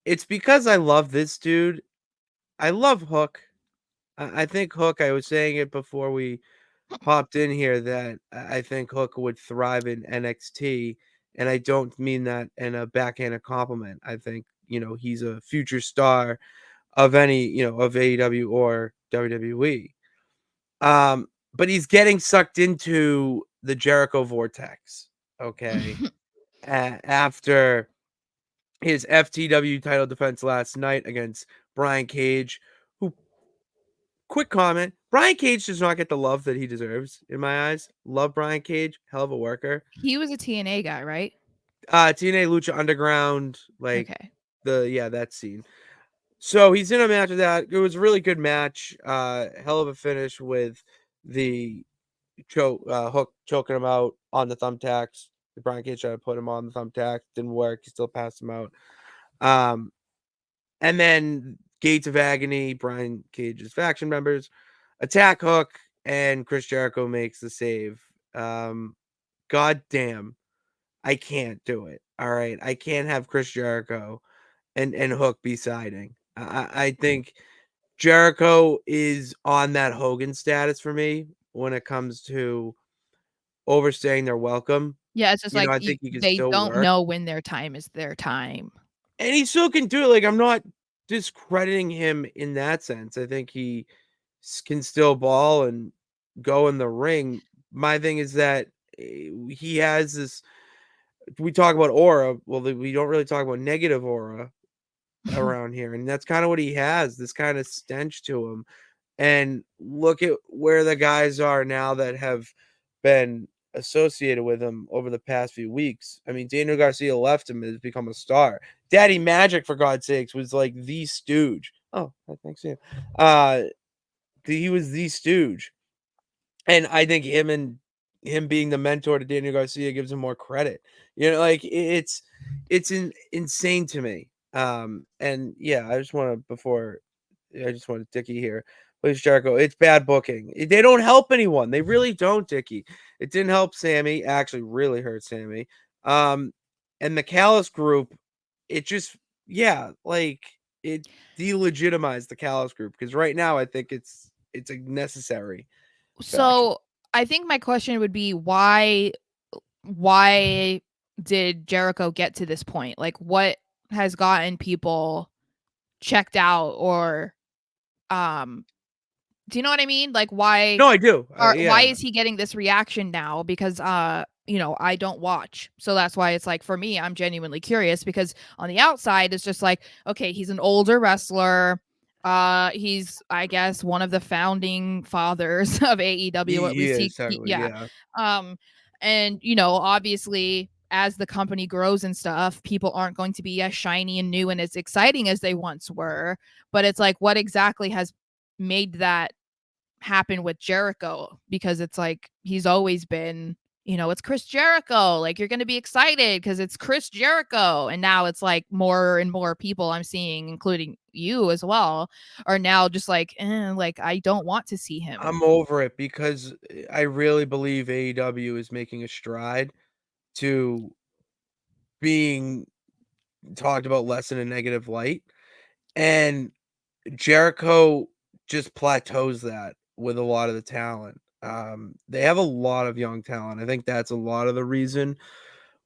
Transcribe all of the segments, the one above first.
It's because I love this dude. I love Hook. I think Hook, I was saying it before we hopped in here, that I think Hook would thrive in NXT, and I don't mean that in a backhanded compliment. I think, he's a future star of any, of AEW or WWE. But he's getting sucked into the Jericho vortex, okay? After his FTW title defense last night against Brian Cage, who, quick comment, Brian Cage does not get the love that he deserves in my eyes. Love Brian Cage, hell of a worker. He was a TNA guy, right? TNA Lucha Underground, like Okay. that scene. So he's in a match with that. It was a really good match. Hell of a finish with the Hook choking him out on the thumbtacks. Brian Cage tried to put him on the thumbtack, didn't work. He still passed him out. Um, and then Gates of Agony, Brian Cage's faction members attack Hook, and Chris Jericho makes the save. God damn, I can't do it. All right, I can't have Chris Jericho and Hook be siding. I think Jericho is on that Hogan status for me when it comes to overstaying their welcome. Yeah, it's just like I think he can they still don't work, know when their time is their time. and he still can do it. Like, I'm not discrediting him in that sense. I think he can still ball and go in the ring. My thing is that he has this. We talk about aura. Well, we don't really talk about negative aura around here, and that's kind of what he has. This kind of stench to him. And look at where the guys are now that have been associated with him over the past few weeks. I mean, Daniel Garcia left him and has become a star. Daddy Magic, for God's sakes, was like the stooge. Oh, thanks, yeah. He was the stooge, and I think him being the mentor to Daniel Garcia gives him more credit. Like insane to me. And yeah, I just want Dickie here. Please, Jericho. It's bad booking. They don't help anyone. They really don't, Dickie. It didn't help Sammy. Actually, really hurt Sammy. Um, and the Callis group, it just, yeah, like it delegitimized the Callis group, because right now I think it's a necessary faction. So, I think my question would be why did Jericho get to this point? Like what has gotten people checked out or um do you know what I mean? Like No, I do. why Yeah, is he getting this reaction now? Because I don't watch. So that's why it's like for me, I'm genuinely curious because on the outside it's just like, okay, he's an older wrestler. He's I guess one of the founding fathers of AEW, or at he least is he totally. yeah. Yeah, Um and obviously as the company grows and stuff, people aren't going to be as shiny and new and as exciting as they once were. But it's like what exactly has made that happen with Jericho, because it's like he's always been, it's Chris Jericho. Like you're going to be excited because it's Chris Jericho. And now it's like more and more people I'm seeing, including you as well, are now just like, like I don't want to see him. I'm over it because I really believe AEW is making a stride to being talked about less in a negative light, and Jericho just plateaus that with a lot of the talent. They have a lot of young talent. I think that's a lot of the reason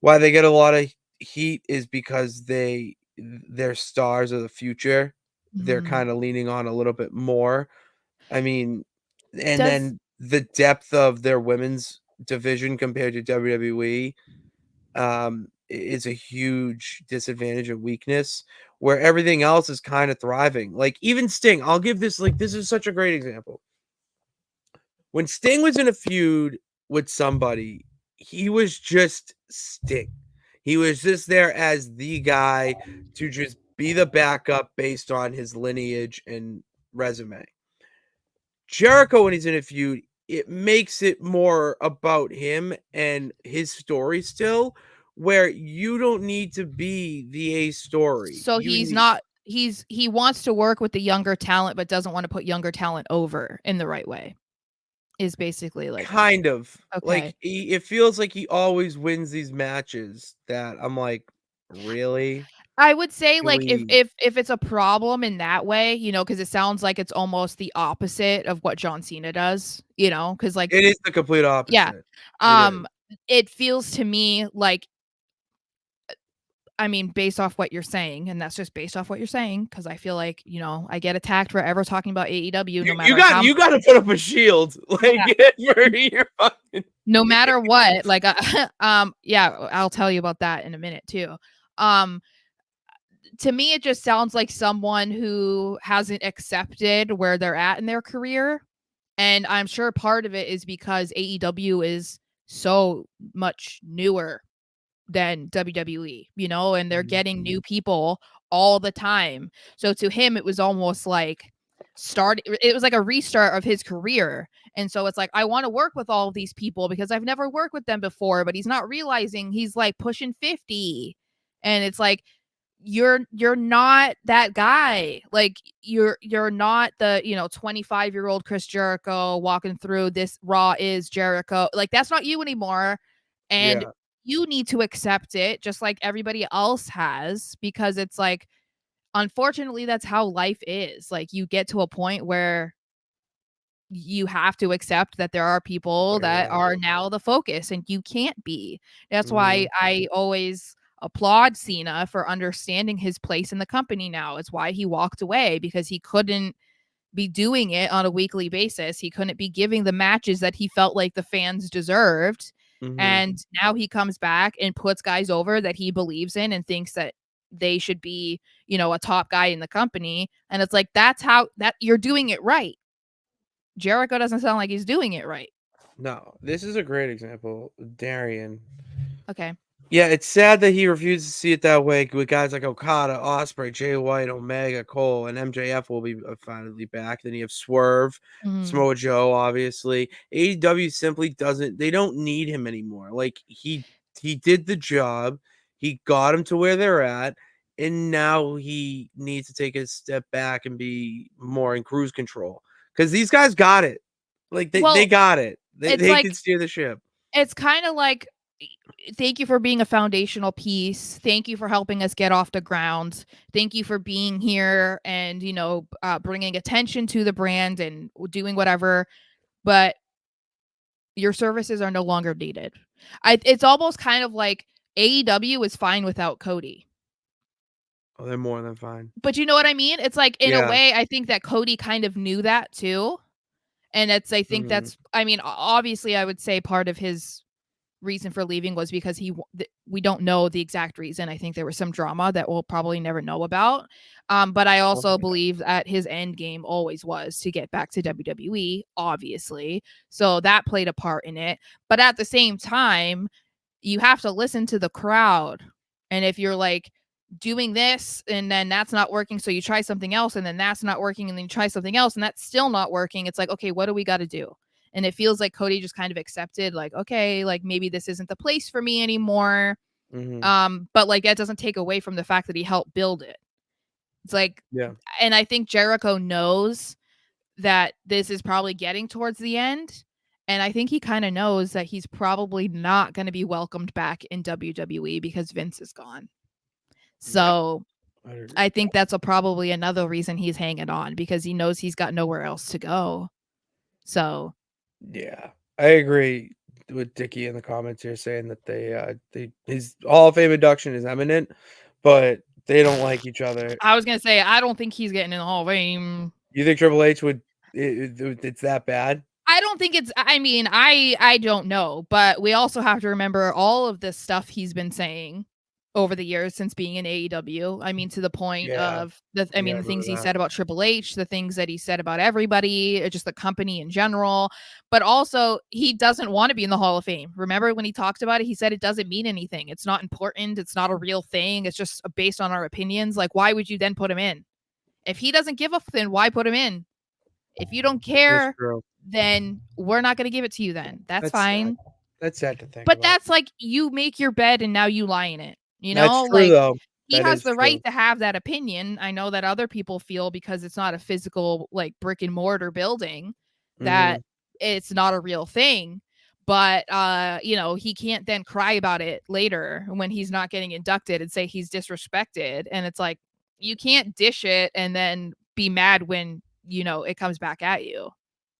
why they get a lot of heat, is because their stars of the future. They're Mhm. kind of leaning on a little bit more. I mean, and Does then the depth of their women's division compared to WWE, is a huge disadvantage and weakness, where everything else is kind of thriving. Like even Sting, I'll give this, like, this is such a great example. When Sting was in a feud with somebody, he was just Sting. He was just there as the guy to just be the backup based on his lineage and resume. Jericho, when he's in a feud, it makes it more about him and his story still, where you don't need to be the A story. so You he's need not he wants to work with the younger talent but doesn't want to put younger talent over in the right way. Is basically like kind of like okay. it feels like he always wins these matches that I'm like, really? I would say, like, if really if if it's a problem in that way, because it sounds like it's almost the opposite of what John Cena does, because like, it is the complete yeah, opposite. It is. um, it feels to me like, I mean, based off what you're saying, and that's just based off what you're saying, because I feel like, I get attacked for ever talking about AEW, You no you matter got how you gotta put up a shield, yeah, like, for your fucking no matter what, like, yeah, I'll tell you about that in a minute too. Um, to me, it just sounds like someone who hasn't accepted where they're at in their career. And I'm sure part of it is because AEW is so much newer than WWE, and they're Mhm, getting new people all the time. So to him, it was almost like it was like a restart of his career. And so it's like, I want to work with all of these people because I've never worked with them before, but he's not realizing he's like pushing 50. And it's like, you're not that guy. Like you're not the 25-year-old Chris Jericho walking through this Raw is Jericho. Like that's not you anymore, and yeah, you need to accept it just like everybody else has, because it's like, unfortunately, that's how life is. Like you get to a point where you have to accept that there are people that yeah, are now the focus and you can't be. That's why mhm, I always applaud Cena for understanding his place in the company now. It's why he walked away, because he couldn't be doing it on a weekly basis. He couldn't be giving the matches that he felt like the fans deserved. mhm, And now he comes back and puts guys over that he believes in and thinks that they should be, a top guy in the company. And it's like, that's how that you're doing it right. Jericho doesn't sound like he's doing it right. no, this is a great example, Darian. Okay. Yeah, it's sad that he refuses to see it that way with guys like Okada, Osprey, Jay White, Omega, Cole, and MJF will be finally back. Then you have Swerve, Mhm. Samoa Joe, obviously. AEW simply doesn't. They don't need him anymore. Like he did the job. He got him to where they're at, and now he needs to take a step back and be more in cruise control because these guys got it. Like they Well, got it. They it's they can like steer the ship. it's kinda like, thank you for being a foundational piece. Thank you for helping us get off the ground. Thank you for being here and, bringing attention to the brand and doing whatever, but your services are no longer needed. It's almost kind of like AEW is fine without Cody. Oh, they're more than fine. But you know what I mean? It's like, in a Yeah. way, I think that Cody kind of knew that too. And I think Mhm. that's, I mean, obviously, I would say part of his reason for leaving was because we don't know the exact reason. I think there was some drama that we'll probably never know about. But I also Okay. believe that his end game always was to get back to WWE, obviously. So that played a part in it. But at the same time, you have to listen to the crowd. And if you're like doing this and then that's not working, so you try something else and then that's not working and then you try something else and that's still not working, it's like, okay, what do we got to do? And it feels like Cody just kind of accepted, like, okay, like maybe this isn't the place for me anymore. Mhm. But like that doesn't take away from the fact that he helped build it. It's like, Yeah. and I think Jericho knows that this is probably getting towards the end. And I think he kind of knows that he's probably not going to be welcomed back in WWE because Vince is gone. Yep. So I'd agree I with think that. that's probably another reason he's hanging on, because he knows he's got nowhere else to go. So Yeah. I agree with Dickie in the comments here saying that they his Hall of Fame induction is imminent, but they don't like each other. I was going to say, I don't think he's getting in the Hall of Fame. You think Triple H would it's that bad? I don't think it's, I mean, I don't know, but we also have to remember all of this stuff he's been saying over the years since being in AEW. I mean, to the point Yeah. of Yeah, I the things remember he that. said about Triple H, the things that he said about everybody, just the company in general. But also, he doesn't want to be in the Hall of Fame. Remember when he talked about it, he said it doesn't mean anything. It's not important. It's not a real thing. It's just based on our opinions. Like, why would you then put him in? If he doesn't give a then why put him in? If you don't That's care, true. then we're not going to give it to you then. That's That's sad. fine. That's sad to think But about. that's like, you make your bed and now you lie in it. That's true Like, though. he That has is the right true. to have that opinion. I know that other people feel, because it's not a physical like brick and mortar building, that Mhm. it's not a real thing. but he can't then cry about it later when he's not getting inducted and say he's disrespected. And it's like, you can't dish it and then be mad when it comes back at you.